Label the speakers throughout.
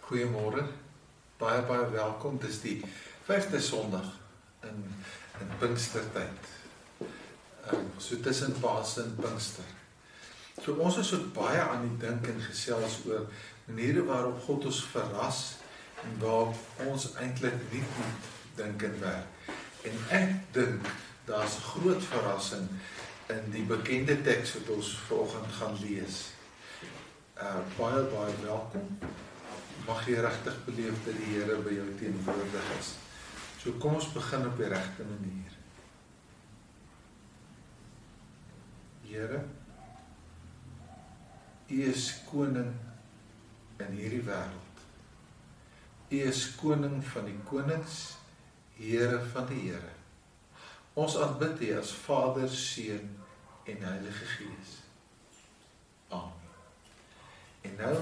Speaker 1: Goeiemôre, baie welkom. Dis die 5de Sondag in Pinkstertyd. So tussen Pasen en Pinkster. So ons is ook baie aan die dink en gesels oor maniere waarop God ons verras en waarop ons eintlik nie moet dink en werk. En ek dink daar's 'n groot verrassing in die bekende teks wat ons vanoggend gaan lees. Baie welkom. Mag jy regtig beleef dat die Here by jou teenwoordig is. So kom ons begin op die regte manier. Here, U is koning in hierdie wêreld. U is koning van die konings, Here van die Here. Ons aanbid U as Vader, Seun en Heilige Gees. Amen. En nou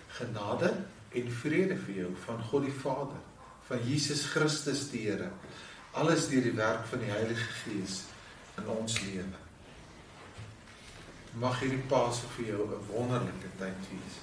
Speaker 1: genade en vrede vir jou van God die Vader, van Jesus Christus die Here, alles deur die werk van die Heilige Gees in ons lewe. Mag hierdie Pasen vir jou 'n wonderlike tyd wees.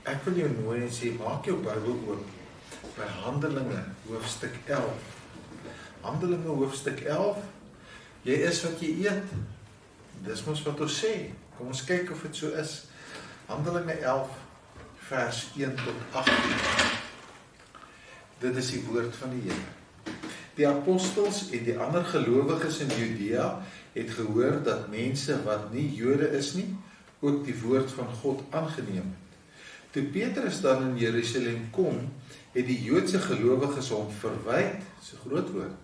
Speaker 1: Ek wil jou nooi en sê, maak jou Bybel oop by Handelinge hoofstuk 11. Handelinge hoofstuk 11, jy is wat jy eet. Dis mos wat ons sê. Kom ons kyk of dit so is. Handelinge 11 vers 1 tot 18. Dit is die woord van die Here. Die apostels en die ander gelowiges in Judea het gehoor dat mense wat nie Jode is nie, ook die woord van God aangeneem het. Toe Petrus dan in Jerusalem kom, het die Joodse gelowiges hom verwyd, so groot woord.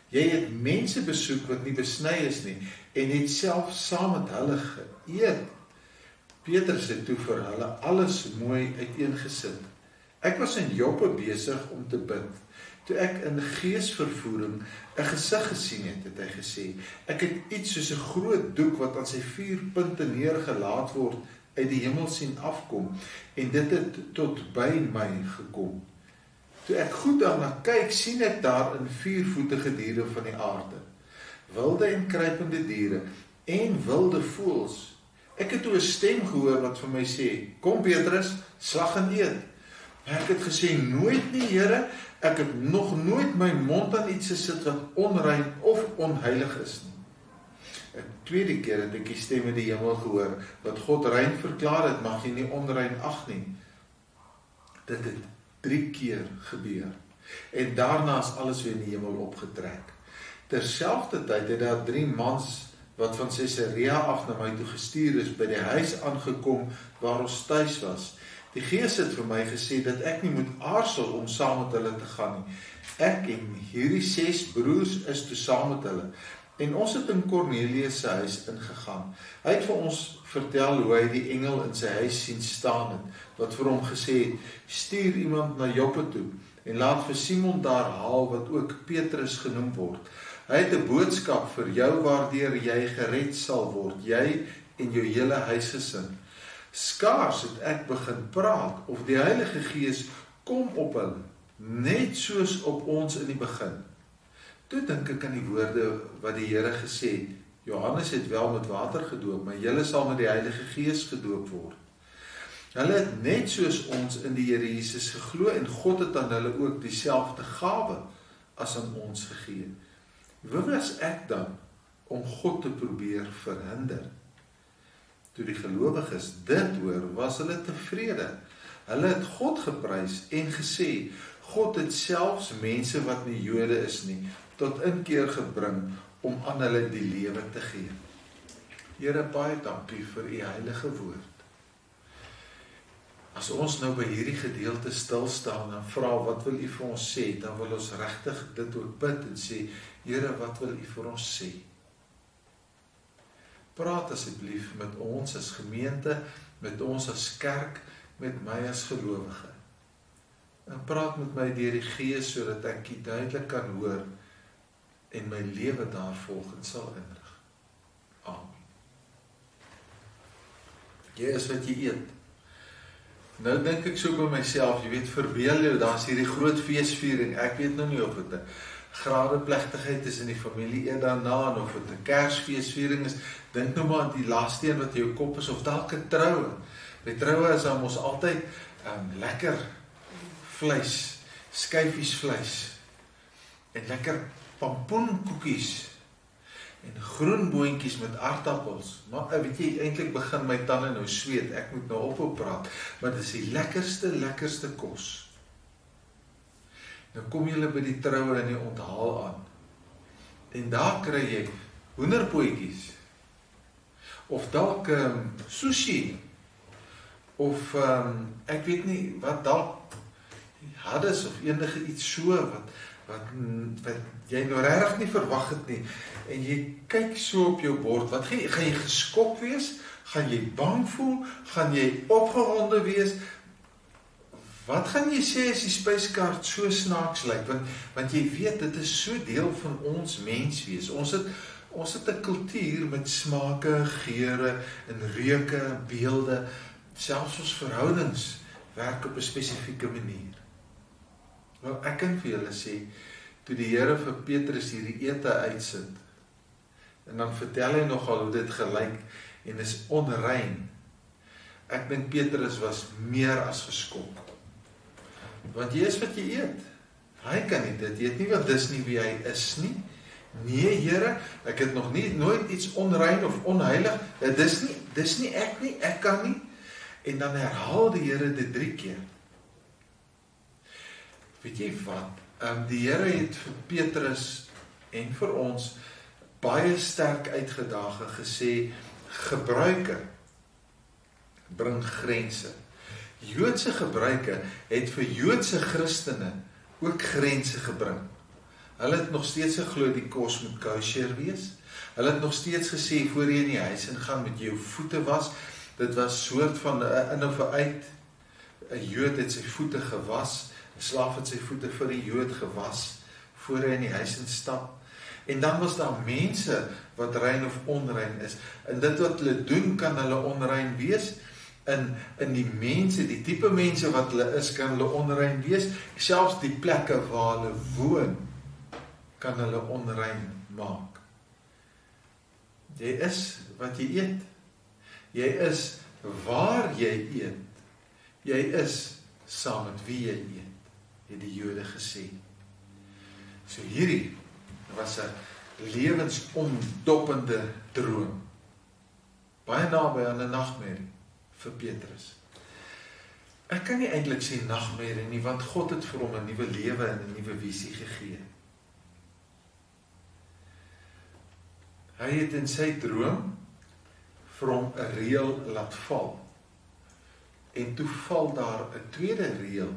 Speaker 1: Jy het mense besoek wat nie besny is nie, en het self saam met hulle geëet. Petrus het toe vir hulle alles mooi uiteengesit. Ek was in Joppe besig om te bid. Toe ek in geesvervoering 'n gesig gesien het, het hy gesê, ek het iets soos 'n groot doek wat aan sy 4 punte neergelaat word uit die hemel sien afkom, en dit het tot by my gekom. Toe ek goed daarna kyk, sien ek daar 'n 4-voetige diere van die aarde, wilde en kruipende diere en wilde voëls. Ek het toe 'n stem gehoor wat vir my sê, kom Petrus, slag en eet. Maar ek het gesê, nooit nie Here, ek het nog nooit my mond aan iets gesit wat onrein of onheilig is nie. 'n tweede keer het ek die stem in die hemel gehoor, wat God rein verklaar het, mag jy nie onrein ag nie. Dit het 3 keer gebeur. En daarna is alles weer in die hemel opgetrek. Terselfdertyd het daar 3 mans wat van Caesarea af na my toe gestuur is, by die huis aangekom waar ons tuis was. Die Gees het vir my gesê dat ek nie moet aarzel om saam met hulle te gaan nie. Ek en hierdie 6 broers is toe saam met hulle. En ons het in Cornelius se huis ingegaan. Hy het vir ons vertel hoe hy die engel in sy huis sien staan het, wat vir hom gesê het, stuur iemand na Joppe toe, en laat vir Simon daar haal, wat ook Petrus genoem word. Hy het 'n boodskap vir jou waardeur jy gered sal word, jy en jou hele huisgesin. Skaars het ek begin praat, of die Heilige Gees kom op hulle, net soos op ons in die begin. Toe dink ek aan die woorde wat die Here gesê het, Johannes het wel met water gedoop, maar julle sal met die Heilige Gees gedoop word. Hulle het net soos ons in die Here Jesus geglo, en God het aan hulle ook dieselfde gawe as aan ons gegee. Wie was ek dan om God te probeer verhinder? Toe die gelowiges dit hoor, was hulle tevrede. Hulle het God geprys en gesê, God het selfs mense wat nie Jode is nie, tot inkeer gebring om aan hulle die lewe te gee. Here, baie dankie vir U heilige woord. As ons nou by hierdie gedeelte stil staan en vra wat wil U vir ons sê, dan wil ons regtig dit ook bid en sê, Here, wat wil U vir ons sê? Praat asseblief met ons as gemeente, met ons as kerk, met my as gelowige. En praat met my deur die Gees, sodat ek U duidelik kan hoor en my lewe daarvolgens sal inrig. Amen. Jy is wat jy eet. Nou dink ek so by myself, jy weet, verbeel jou, daar is hierdie groot feesviering, ek weet nou nie of het 'n gradeplegtigheid is in die familie eet daarna, en of het 'n Kersfeesviering is, dink nou maar aan die laaste een wat in jou kop is, of dalk 'n troue. By troue is dan mos altyd lekker vleis, skyfies vleis, en lekker pampoenkoekies, en groen boontjies met aardappels. Maar weet jy, eintlik begin my tande nou sweet, ek moet nou ophou praat, maar dit is die lekkerste kos. Nou kom julle by die troue en die onthaal aan, en daar kry jy hoenderpootjies, of dalk sushi, of ek weet nie, wat dalk haddes of enige iets so, wat jy nou regtig nie verwag het nie, en jy kyk so op jou bord, wat gaan jy geskok wees? Gaan jy bang voel? Gaan jy opgewonde wees? Wat gaan jy sê as die spyskaart so snaaks lyk? Want jy weet, dit is so deel van ons menswees. Ons het 'n kultuur met smake, geure, en reuke, beelde, selfs ons verhoudings werk op 'n spesifieke manier. Nou, ek kan vir julle sê, toe die Here vir Petrus hierdie ete uitsit, en dan vertel hy nogal hoe dit gelyk, en is onrein. Ek dink Petrus was meer as geskok. Want jy is wat jy eet. Hy kan nie dit eet nie, want dis nie wie hy is nie. Nee, Here, ek het nog nooit iets onrein of onheilig, dis nie ek nie, ek kan nie. En dan herhaal die Here dit 3 keer. Weet jy wat? Die Here het vir Petrus en vir ons baie sterk uitgedaag en gesê, gebruike bring grense. Joodse gebruike het vir Joodse Christene ook grense gebring. Hulle het nog steeds geglo die kos moet kosher wees. Hulle het nog steeds gesê, voor jy in die huis ingaan met jou voete was, dit was soort van in of uit. 'n Jood het sy voete gewas, 'n slaaf het sy voete vir die Jood gewas, voor hy in die huis instap. En dan was daar mense wat rein of onrein is. En dit wat hulle doen, kan hulle onrein wees. In die mense, die tipe mense wat hulle is, kan hulle onrein wees. Selfs die plekke waar hulle woon, kan hulle onrein maak. Jy is wat jy eet. Jy is waar jy eet. Jy is saam met wie jy eet, het die Jode gesê. So hierdie was 'n lewensomdoppende droom. Baie naby aan 'n nagmerrie vir Petrus. Ek kan nie eintlik sê nagmerrie nie, want God het vir hom 'n nuwe lewe en 'n nuwe visie gegee. Hy het in sy droom vir hom 'n reël laat val. En toe val daar 'n tweede reël,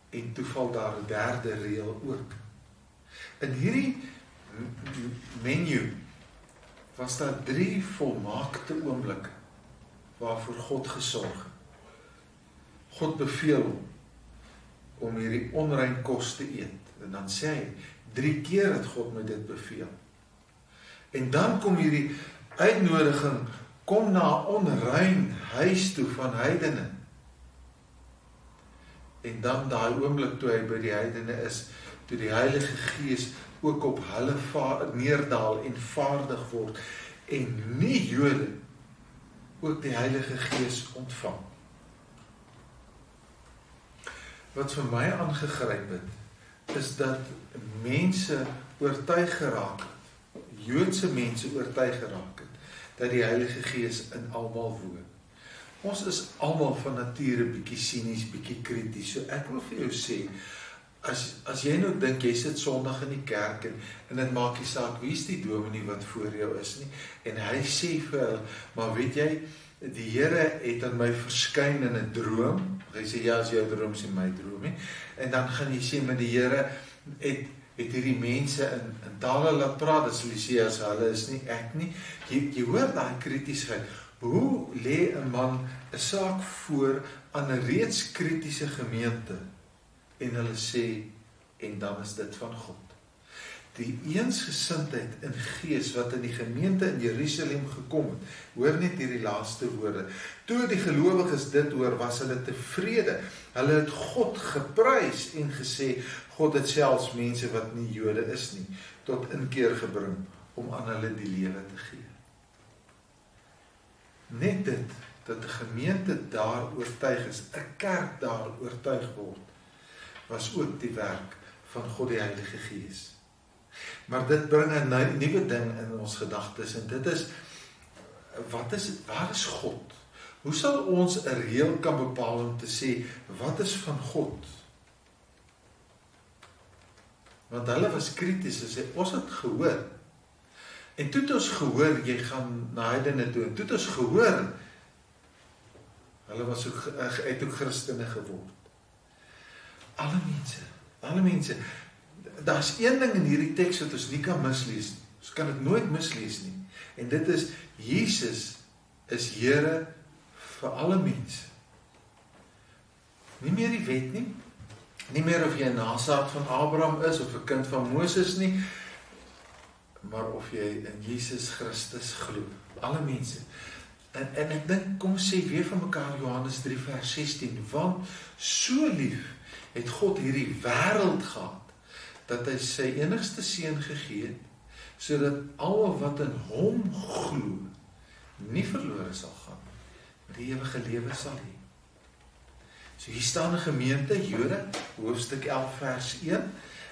Speaker 1: en toe val daar 'n derde reël ook. In hierdie menu was daar 3 volmaakte oomblikke waarvoor God gesorg het. God beveel hom om hierdie onrein kos te eet. En dan sê hy, 3 keer het God my dit beveel. En dan kom hierdie uitnodiging, kom na 'n onrein huis toe van heidene. En dan daai oomblik toe hy by die heidene is, toe die Heilige Gees ook op hulle neerdaal en vaardig word, en nie Jode ook die Heilige Gees ontvang. Wat vir my aangegryp het, is dat mense oortuig geraak het, Joodse mense oortuig geraak het, dat die Heilige Gees in almal woon. Ons is almal van nature bietjie sinies, bietjie krities, so ek wil vir jou sê, as jy nou dink, jy sit Sondag in die kerk, en dit maak nie saak, wie is die dominee wat voor jou is nie, en hy sê vir hulle, maar weet jy, die Here het aan my verskyn in 'n droom, hy sê, ja, as jou droom is my droom, nie? En dan gaan jy sê, maar die Here het hierdie mense in tale laat praat, as hulle sê, as hulle is nie ek nie, jy hoor daai kritiesheid. Hoe lê 'n man 'n saak voor aan 'n reeds kritiese gemeente, en hulle sê, en dan is dit van God. Die eensgesindheid in gees wat in die gemeente in Jerusalem gekom het, hoor net hierdie laaste woorde, toe die gelowiges dit hoor, was hulle tevrede, hulle het God geprys en gesê, God het selfs mense wat nie Jode is nie, tot inkeer gebring, om aan hulle die lewe te gee. Net dit, dat die gemeente daar oortuig is, 'n kerk daar oortuig word, was ook die werk van God die Heilige Gees. Maar dit bring 'n nuwe ding in ons gedagtes, en dit is, waar is God? Hoe sal ons 'n reël kan bepaal om te sê, wat is van God? Want hulle was krities en sê, ons het gehoor. En toe het ons gehoor, jy gaan na heidene toe, en toe het ons gehoor, hulle was ook, het ook Christene geword. Alle mense, daar is een ding in hierdie teks wat ons nie kan mislees nie. Ons kan dit nooit mislees nie. En dit is, Jesus is Here vir alle mense. Nie meer die wet nie, nie meer of jy 'n nageslag van Abraham is, of 'n kind van Moses nie, maar of jy in Jesus Christus glo. Alle mense. En ek dink, kom sê weer van mekaar Johannes 3 vers 16, want so lief het God hierdie wêreld gehad, dat hy sy enigste seun gegee het, sodat almal wat in hom glo, nie verlore sal gaan, maar die ewige lewe sal hê. So hier staan 'n gemeente, Jode, hoofstuk 11 vers 1,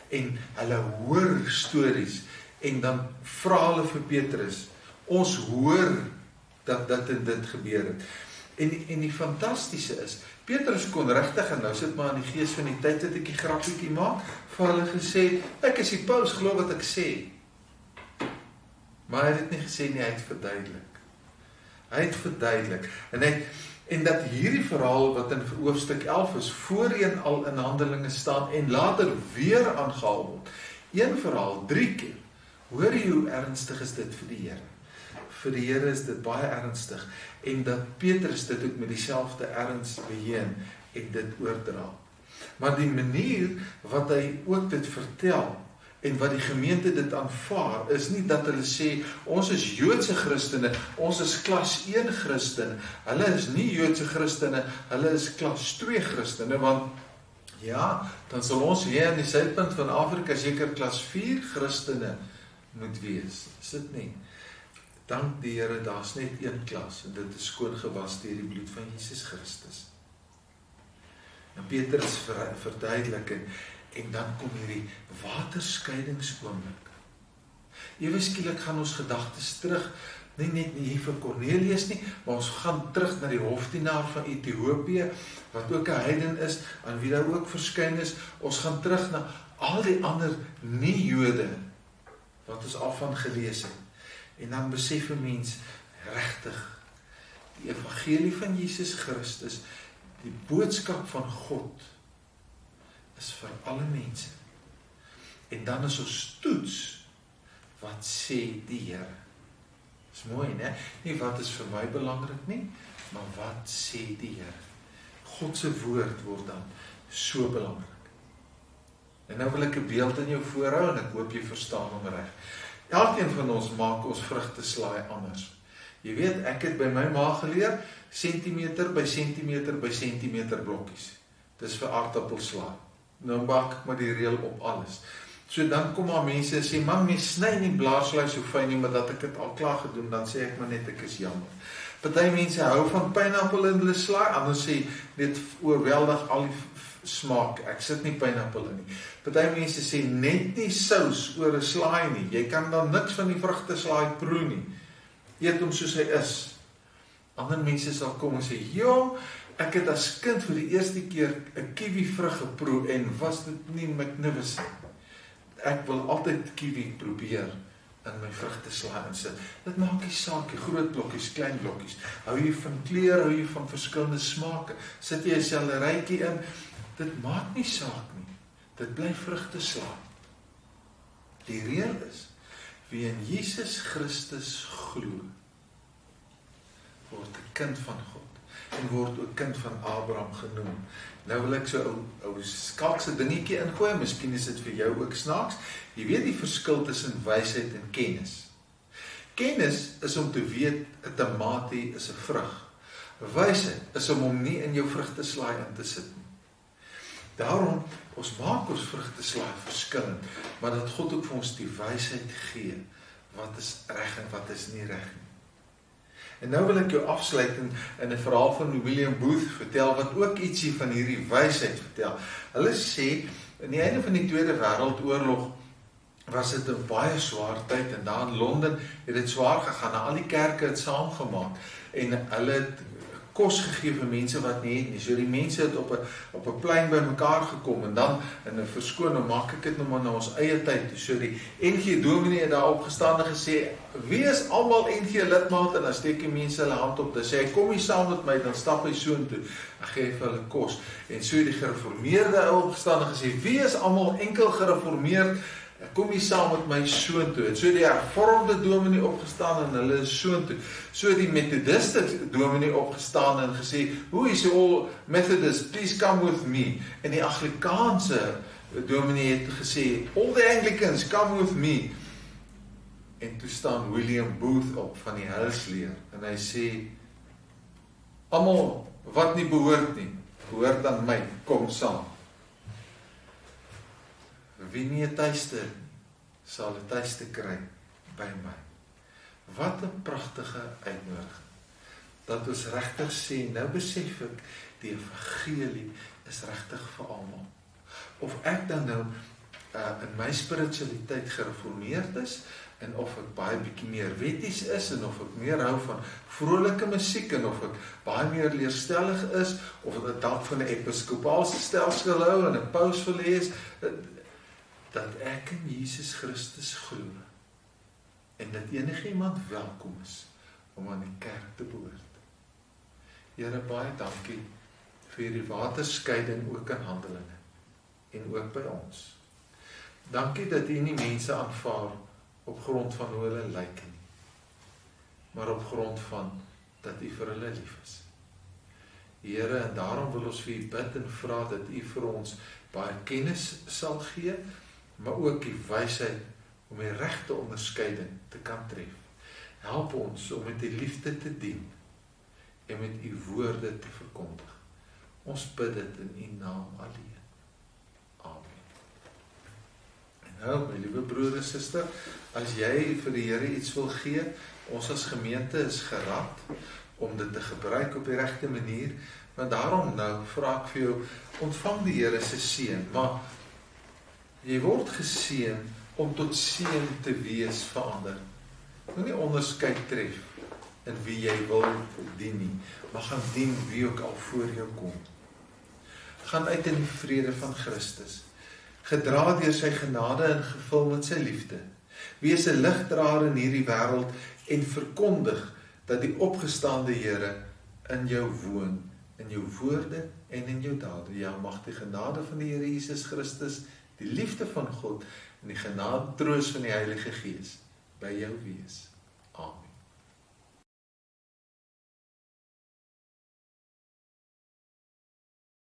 Speaker 1: en hulle hoor stories, en dan vra hulle vir Petrus, ons hoor dat dit en dit gebeur het. En die fantastiese is, Petrus kon regtig, en nou sit maar in die gees van die tyd, dat ek die grappietjie maak, vir hulle gesê, ek is die paus, glo wat ek sê. Maar hy het dit nie gesê nie, hy het verduidelik. En dat hierdie verhaal wat in hoofstuk 11 is, voorheen al in Handelinge staan, en later weer aangehaal word. Een verhaal, 3 keer. Hoor jy hoe ernstig is dit vir die Here? Vir die Here is dit baie ernstig, en dat Petrus dit ook met dieselfde erns beheen en dit oordra. Maar die manier wat hy ook dit vertel, en wat die gemeente dit aanvaar, is nie dat hulle sê, ons is Joodse Christene, ons is klas 1 Christene, hulle is nie Joodse Christene, hulle is klas 2 Christene, want ja, dan sal ons hier in die suidpunt van Afrika seker klas 4 Christene moet wees, is dit nie? Dank die Here, daar's net een klas, en dit is skoon gewas deur die bloed van Jesus Christus. En Petrus verduidelik, en dan kom hierdie waterskeidingsoomblik. Ewe skielik gaan ons gedagtes terug, nie net hier vir Cornelius nie, maar ons gaan terug na die hofdienaar van Ethiopië, wat ook 'n heiden is, aan wie daar ook verskyn is. Ons gaan terug na al die ander nie-Jode, wat ons al van gelees het. En dan besef 'n mens regtig, die evangelie van Jesus Christus, die boodskap van God, is vir alle mense. En dan is ons toets, wat sê die Here? Dis mooi, né? Nie wat is vir my belangrik nie, maar wat sê die Here? God se woord word dan so belangrik. En nou wil ek 'n beeld in jou voorhou, en ek hoop jy verstaan hom reg. Elkeen van ons maak ons vrugteslaai anders. Jy weet, ek het by my ma geleer, sentimeter by sentimeter by sentimeter blokkies. Dis vir aardappelslaai. Nou maak ek maar die reël op alles. So dan kom maar mense en sê, man, mens sny nie blaarslaai so fyn nie, maar dat ek dit al klaar gedoen, dan sê ek maar net, ek is jammer. Party mense hou van pineappel in hulle slaai, anders sê, net oorweldig al die smaak, ek sit nie pineappel in nie. Party mense sê, net nie sous oor 'n slaai nie, jy kan dan niks van die vrugteslaai proe nie, eet hom soos hy is. Ander mense sal kom en sê, jong, ek het as kind vir die eerste keer 'n kiwi vrug geproe, en was dit nie magnificent. Ek wil altyd kiwi probeer in my vrugteslaai insit. Dit maak nie saak, groot blokkies, klein blokkies. Hou jy van kleur, hou jy van verskillende smake, sit jy 'n selerytjie in, dit maak nie saak nie. Dit bly vrugteslaai. Die reël is, wie in Jesus Christus glo, word 'n kind van God, en word ook kind van Abraham genoem. Nou wil ek so ou skaakse dingetjie ingooi, miskien is dit vir jou ook snaaks. Jy weet die verskil tussen wysheid en kennis. Kennis is om te weet 'n tamatie is 'n vrug. Wysheid is om hom nie in jou vrugteslaai in te sit nie. Daarom, ons maak ons vrugteslaai verskillend, maar dat God ook vir ons die wysheid gee, wat is reg en wat is nie reg nie. En nou wil ek jou afsluit in 'n verhaal van William Booth vertel, wat ook ietsie van hierdie wysheid vertel. Hulle sê, in die einde van die Tweede Wêreldoorlog, was dit 'n baie swaar tyd, en daar in Londen het dit swaar gegaan, en al die kerke het saamgemaak, en hulle het kos gegee vir mense wat nie het nie. So die mense het op 'n plein by mekaar gekom, en dan, in 'n verskoon, nou maak ek dit nou maar na ons eie tyd toe. So die NG Dominee het daar opgestaan en gesê, wie is almal NG lidmaat? En dan steek die mense hulle hand op, dan sê hy, kom hier saam met my, dan stap hy soontoe, en gee vir hulle kos. En so die gereformeerde ou opgestaan en gesê, wie is almal enkel gereformeerd? Kom hier saam met my soontoe. En so die hervormde dominee opgestaan en hulle is soontoe. So die methodiste dominee opgestaan en gesê, who is all Methodist, please come with me. En die Anglikaanse dominee het gesê, all the Anglicans, come with me. En toe staan William Booth op van die heilsleer, en hy sê, almal wat nie behoort nie, behoort aan my, kom saam. Wie nie 'n tuiste het nie, sal 'n tuiste kry by my. Wat 'n pragtige uitnodiging. Dat ons regtig sê, nou besef ek, die evangelie is regtig vir almal. Of ek dan nou in my spiritualiteit gereformeerd is, en of ek baie bietjie meer wetties is, en of ek meer hou van vrolike musiek, en of ek baie meer leerstellig is, of ek dalk van 'n episkopaalse stelsel hou, en 'n paus wil hê, dat ek in Jesus Christus glo, en dat enigiemand welkom is, om aan die kerk te behoort. Here, baie dankie, vir hierdie waterskeiding ook in Handelinge, en ook by ons. Dankie dat U nie mense aanvaar, op grond van hoe hulle lyk nie, maar op grond van, dat U vir hulle lief is. Here, en daarom wil ons vir U bid en vra, dat U vir ons baie kennis sal gee, maar ook die wysheid om die regte onderskeiding te kan tref. Help ons om met die liefde te dien en met U woorde te verkondig. Ons bid dit in U naam alleen. Amen. En nou, my liewe broer en suster, as jy vir die Here iets wil gee, ons as gemeente is gerad om dit te gebruik op die regte manier, maar daarom nou vra ek vir jou, ontvang die Here se seën, maar jy word geseën om tot seën te wees vir ander. Moenie onderskeid tref in wie jy wil dien nie, maar gaan dien wie ook al voor jou kom. Gaan uit in die vrede van Christus, gedra deur sy genade en gevul met sy liefde. Wees 'n ligdraer in hierdie wêreld en verkondig dat die opgestaande Here in jou woon, in jou woorde en in jou dade. Ja, mag die genade van die Here Jesus Christus, die liefde van God en die genade troos van die Heilige Gees by jou wees. Amen.